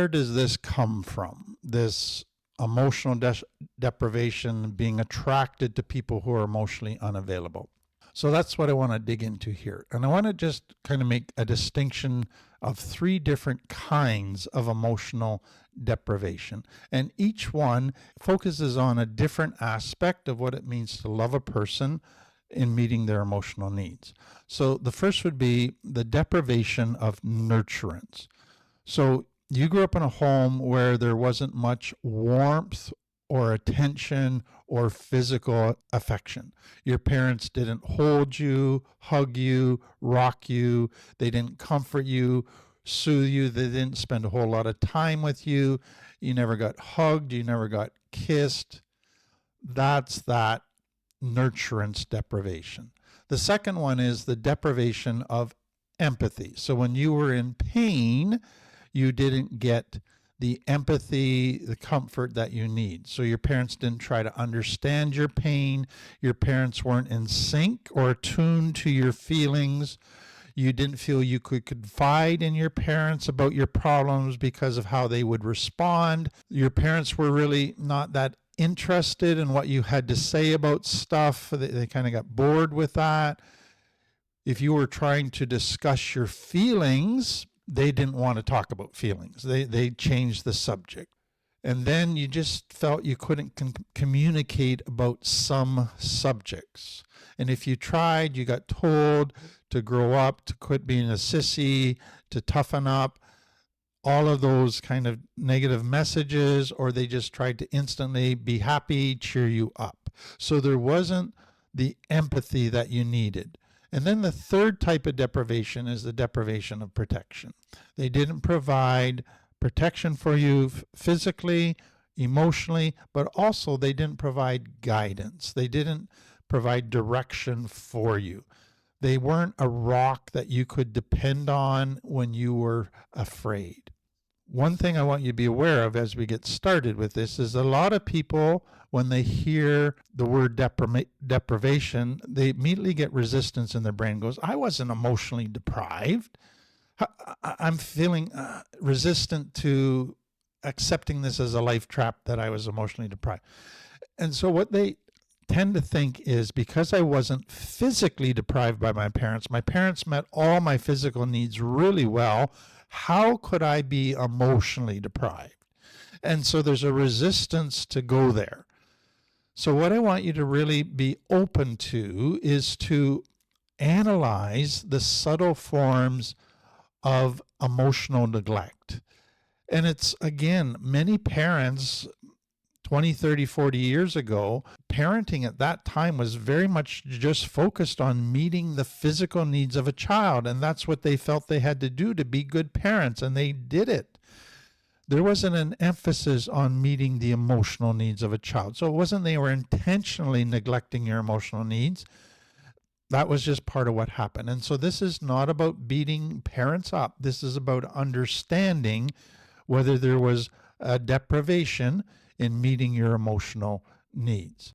where does this come from? This emotional deprivation, being attracted to people who are emotionally unavailable. So that's what I want to dig into here. And I want to just kind of make a distinction of three different kinds of emotional deprivation. And each one focuses on a different aspect of what it means to love a person in meeting their emotional needs. So the first would be the deprivation of nurturance. So you grew up in a home where there wasn't much warmth or attention or physical affection. Your parents didn't hold you, hug you, rock you. They didn't comfort you, soothe you. They didn't spend a whole lot of time with you. You never got hugged. You never got kissed. That's that nurturance deprivation. The second one is the deprivation of empathy. So when you were in pain, you didn't get the empathy, the comfort that you need. So your parents didn't try to understand your pain. Your parents weren't in sync or attuned to your feelings. You didn't feel you could confide in your parents about your problems because of how they would respond. Your parents were really not that interested in what you had to say about stuff. They kind of got bored with that. If you were trying to discuss your feelings, they didn't want to talk about feelings. They changed the subject. And then you just felt you couldn't communicate about some subjects. And if you tried, you got told to grow up, to quit being a sissy, to toughen up, all of those kind of negative messages, or they just tried to instantly be happy, cheer you up. So there wasn't the empathy that you needed. And then the third type of deprivation is the deprivation of protection. They didn't provide protection for you physically, emotionally, but also they didn't provide guidance. They didn't provide direction for you. They weren't a rock that you could depend on when you were afraid. One thing I want you to be aware of as we get started with this is a lot of people, when they hear the word deprivation, they immediately get resistance in their brain. Goes, I wasn't emotionally deprived. I'm feeling resistant to accepting this as a life trap that I was emotionally deprived. And so what they tend to think is, because I wasn't physically deprived by my parents met all my physical needs really well, how could I be emotionally deprived? And so there's a resistance to go there. So what I want you to really be open to is to analyze the subtle forms of emotional neglect. And it's, again, many parents 20, 30, 40 years ago, parenting at that time was very much just focused on meeting the physical needs of a child. And that's what they felt they had to do to be good parents. And they did it. There wasn't an emphasis on meeting the emotional needs of a child. So it wasn't they were intentionally neglecting your emotional needs. That was just part of what happened. And so this is not about beating parents up. This is about understanding whether there was a deprivation in meeting your emotional needs.